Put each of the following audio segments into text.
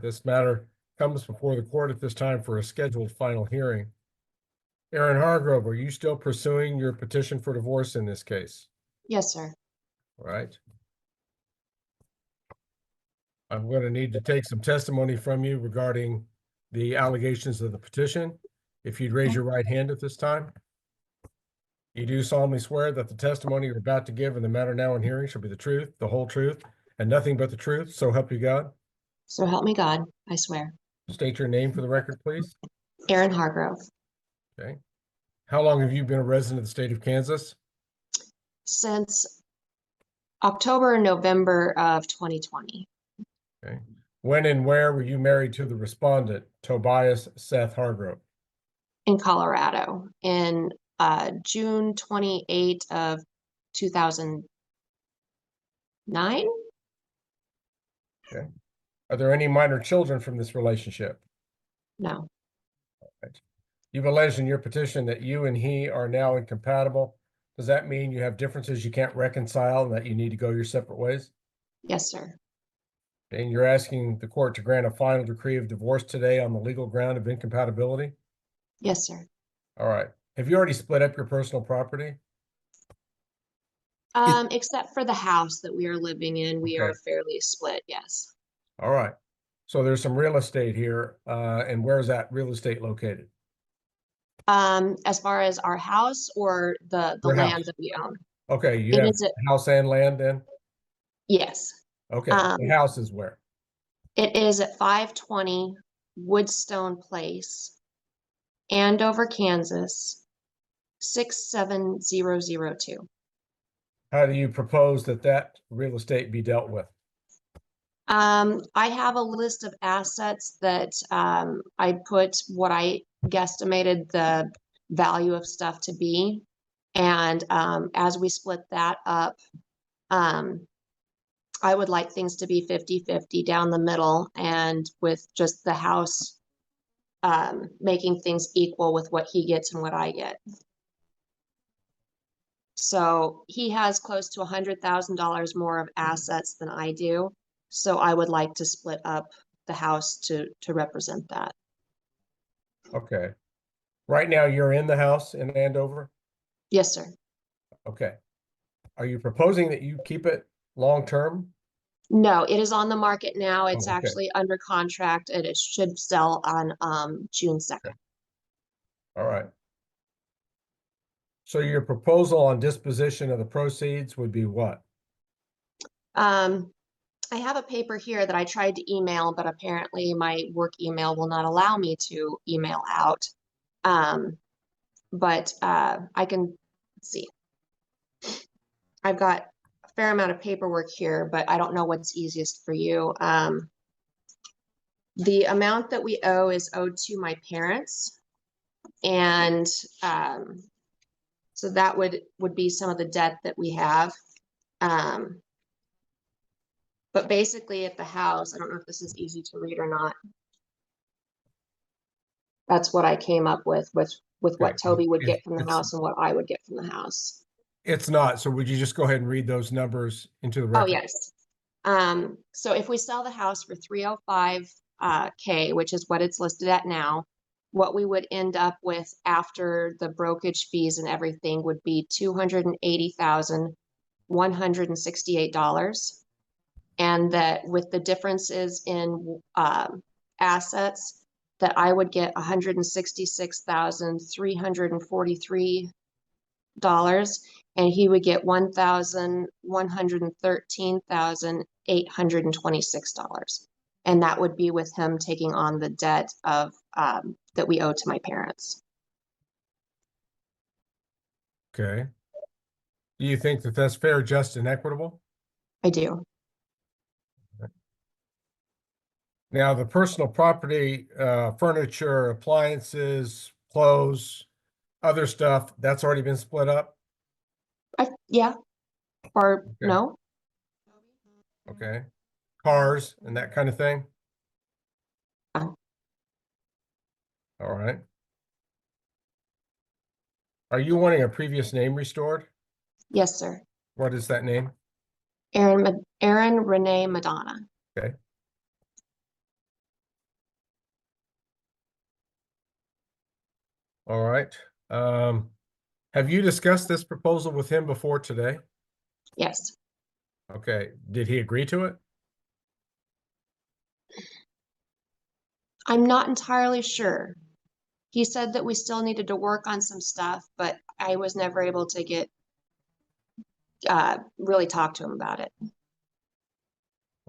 This matter comes before the court at this time for a scheduled final hearing. Aaron Hargrove, are you still pursuing your petition for divorce in this case? Yes, sir. All right. I'm going to need to take some testimony from you regarding the allegations of the petition. If you'd raise your right hand at this time. You do solemnly swear that the testimony you're about to give in the matter now in hearing shall be the truth, the whole truth, and nothing but the truth, so help you God? So help me God, I swear. State your name for the record, please. Aaron Hargrove. Okay. How long have you been a resident of the state of Kansas? Since October and November of 2020. Okay. When and where were you married to the respondent, Tobias Seth Hargrove? In Colorado in June 28 of 2009. Okay. Are there any minor children from this relationship? No. Right. You've alleged in your petition that you and he are now incompatible. Does that mean you have differences you can't reconcile and that you need to go your separate ways? Yes, sir. And you're asking the court to grant a final decree of divorce today on the legal ground of incompatibility? Yes, sir. All right. Have you already split up your personal property? Except for the house that we are living in, we are fairly split, yes. All right. So there's some real estate here. And where is that real estate located? As far as our house or the land that we own? Okay, you have house and land then? Yes. Okay, the house is where? It is at 520 Woodstone Place, Andover, Kansas, 67002. How do you propose that real estate be dealt with? I have a list of assets that I put what I guesstimated the value of stuff to be. And as we split that up, I would like things to be 50-50 down the middle, and with just the house making things equal with what he gets and what I get. So he has close to $100,000 more of assets than I do. So I would like to split up the house to represent that. Okay. Right now you're in the house in Andover? Yes, sir. Okay. Are you proposing that you keep it long-term? No, it is on the market now. It's actually under contract and it should sell on June 2nd. Okay. All right. So your proposal on disposition of the proceeds would be what? I have a paper here that I tried to email, but apparently my work email will not allow me to email out. But I can, let's see. I've got a fair amount of paperwork here, but I don't know what's easiest for you. The amount that we owe is owed to my parents. And so that would be some of the debt that we have. But basically at the house, I don't know if this is easy to read or not. That's what I came up with what Toby would get from the house and what I would get from the house. It's not. So would you just go ahead and read those numbers into the record? Oh, yes. So if we sell the house for $305K, which is what it's listed at now, what we would end up with after the brokerage fees and everything would be $280,168. And that with the differences in assets, that I would get $166,343, and he would get $1,113,826. And that would be with him taking on the debt of that we owe to my parents. Okay. Do you think that that's fair, just, and equitable? I do. Now, the personal property, furniture, appliances, clothes, other stuff, that's already been split up? Yeah. Or no? Okay. Cars and that kind of thing? All right. Are you wanting a previous name restored? Yes, sir. What is that name? Aaron Renee Madonna. Okay. All right. Have you discussed this proposal with him before today? Yes. Okay. Did he agree to it? I'm not entirely sure. He said that we still needed to work on some stuff, but I was never able to get really talk to him about it.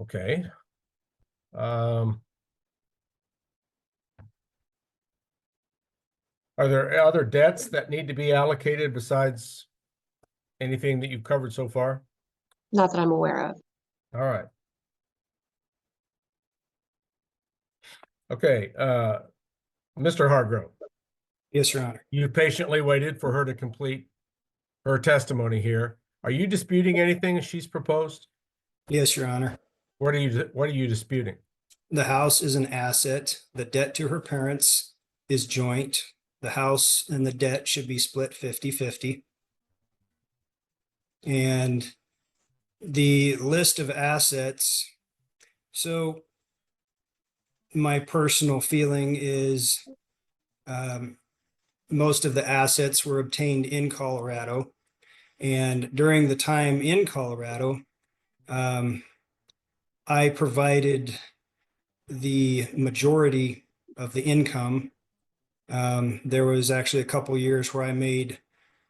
Okay. Are there other debts that need to be allocated besides anything that you've covered so far? Not that I'm aware of. All right. Okay, Mr. Hargrove, Yes, Your Honor. you patiently waited for her to complete her testimony here. Are you disputing anything she's proposed? Yes, Your Honor. What are you disputing? The house is an asset. The debt to her parents is joint. The house and the debt should be split 50-50. And the list of assets. So my personal feeling is most of the assets were obtained in Colorado. And during the time in Colorado, I provided the majority of the income. There was actually a couple years where I made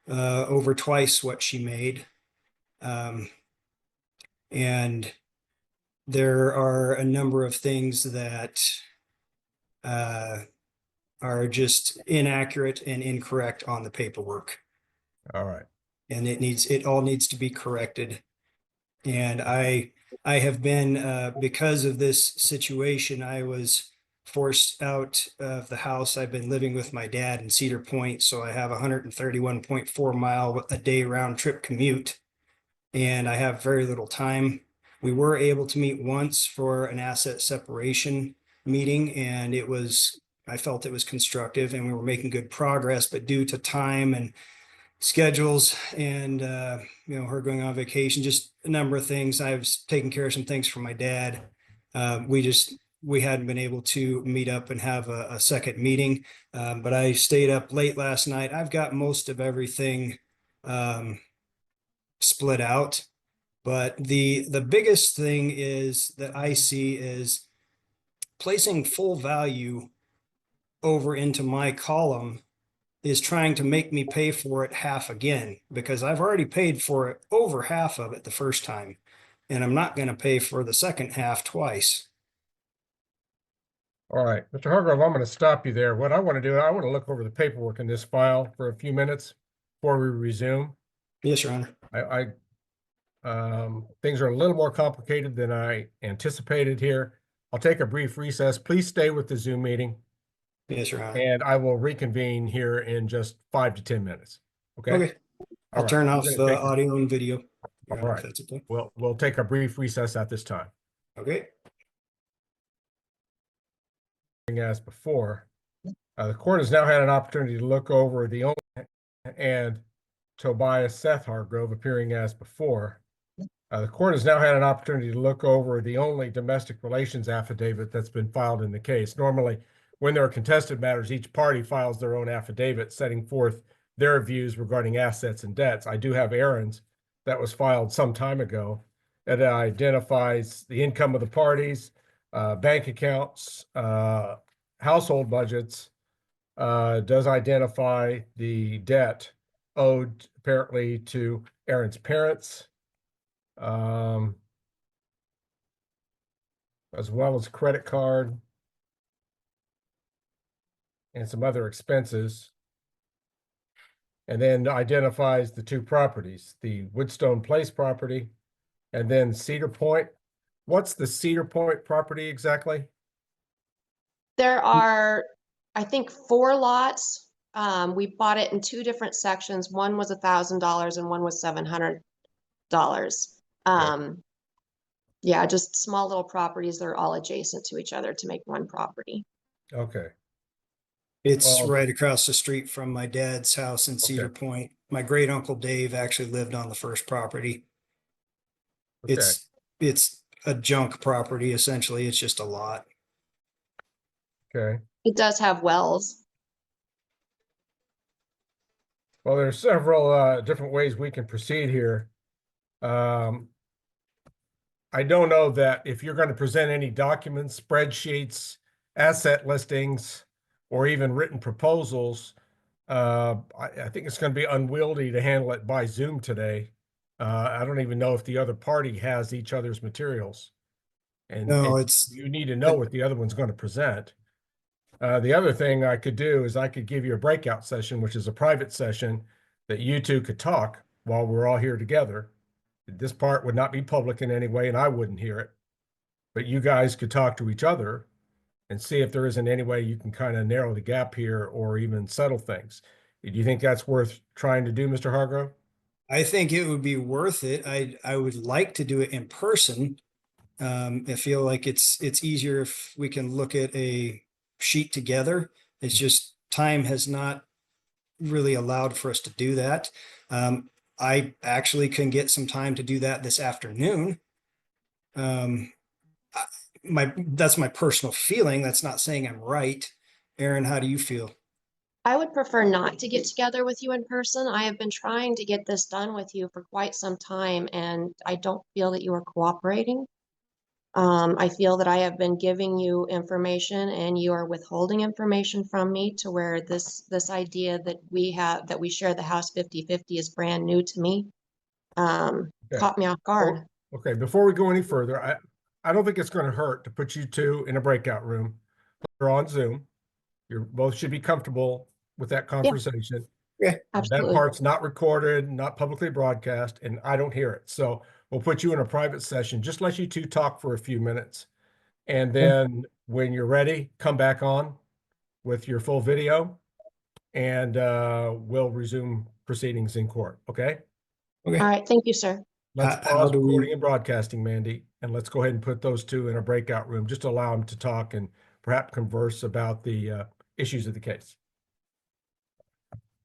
over twice what she made. And there are a number of things that are just inaccurate and incorrect on the paperwork. All right. And it all needs to be corrected. And I have been, because of this situation, I was forced out of the house. I've been living with my dad in Cedar Point, so I have 131.4 mile a day round trip commute, and I have very little time. We were able to meet once for an asset separation meeting, and I felt it was constructive and we were making good progress, but due to time and schedules and her going on vacation, just a number of things. I was taking care of some things for my dad. We hadn't been able to meet up and have a second meeting, but I stayed up late last night. I've got most of everything split out, but the biggest thing is that I see is placing full value over into my column is trying to make me pay for it half again, because I've already paid for it over half of it the first time, and I'm not going to pay for the second half twice. All right, Mr. Hargrove, I'm going to stop you there. What I want to do, I want to look over the paperwork in this file for a few minutes before we resume. Yes, Your Honor. Things are a little more complicated than I anticipated here. I'll take a brief recess. Please stay with the Zoom meeting. Yes, Your Honor. And I will reconvene here in just 5 to 10 minutes. Okay. Okay. I'll turn off the audio and video. All right. That's okay. We'll take a brief recess at this time. Okay. As before, the court has now had an opportunity to look over the only and Tobias Seth Hargrove appearing as before. The court has now had an opportunity to look over the only domestic relations affidavit that's been filed in the case. Normally, when there are contested matters, each party files their own affidavit setting forth their views regarding assets and debts. I do have Aaron's that was filed some time ago that identifies the income of the parties, bank accounts, household budgets, does identify the debt owed apparently to Aaron's parents, as well as credit card and some other expenses, and then identifies the two properties, the Woodstone Place property and then Cedar Point. What's the Cedar Point property exactly? There are, I think, 4 lots. We bought it in 2 different sections. One was $1,000 and one was $700. Yeah, just small little properties that are all adjacent to each other to make one property. Okay. It's right across the street from my dad's house in Cedar Point. My great uncle Dave actually lived on the first property. Okay. It's a junk property, essentially. It's just a lot. Okay. It does have wells. Well, there's several different ways we can proceed here. I don't know that if you're going to present any documents, spreadsheets, asset listings, or even written proposals, I think it's going to be unwieldy to handle it by Zoom today. I don't even know if the other party has each other's materials. No, and it's, you need to know what the other one's going to present. The other thing I could do is I could give you a breakout session, which is a private session that you two could talk while we're all here together. This part would not be public in any way, and I wouldn't hear it. But you guys could talk to each other and see if there isn't any way you can kind of narrow the gap here or even settle things. Do you think that's worth trying to do, Mr. Hargrove? I think it would be worth it. I would like to do it in person. I feel like it's easier if we can look at a sheet together. It's just time has not really allowed for us to do that. I actually can get some time to do that this afternoon. That's my personal feeling. That's not saying I'm right. Aaron, how do you feel? I would prefer not to get together with you in person. I have been trying to get this done with you for quite some time, and I don't feel that you are cooperating. I feel that I have been giving you information and you are withholding information from me to where this idea that we share the house 50-50 is brand new to me. Caught me off guard. Okay, before we go any further, I don't think it's going to hurt to put you two in a breakout room. You're on Zoom. You both should be comfortable with that conversation. Yeah, That Absolutely. part's not recorded, not publicly broadcast, and I don't hear it. So we'll put you in a private session, just let you two talk for a few minutes. And then when you're ready, come back on with your full video and we'll resume proceedings in court, okay? Okay. All right. Thank you, sir. Let's How pause do we- recording and broadcasting, Mandy, and let's go ahead and put those two in a breakout room, just to allow them to talk and perhaps converse about the issues of the case.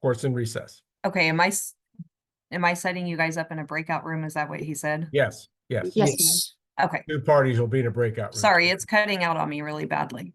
Court's in recess. Okay, am I setting you guys up in a breakout room? Is that what he said? Yes, yes. Yes, Yes. Okay, Two parties will be in a breakout room. sorry, it's cutting out on me really badly.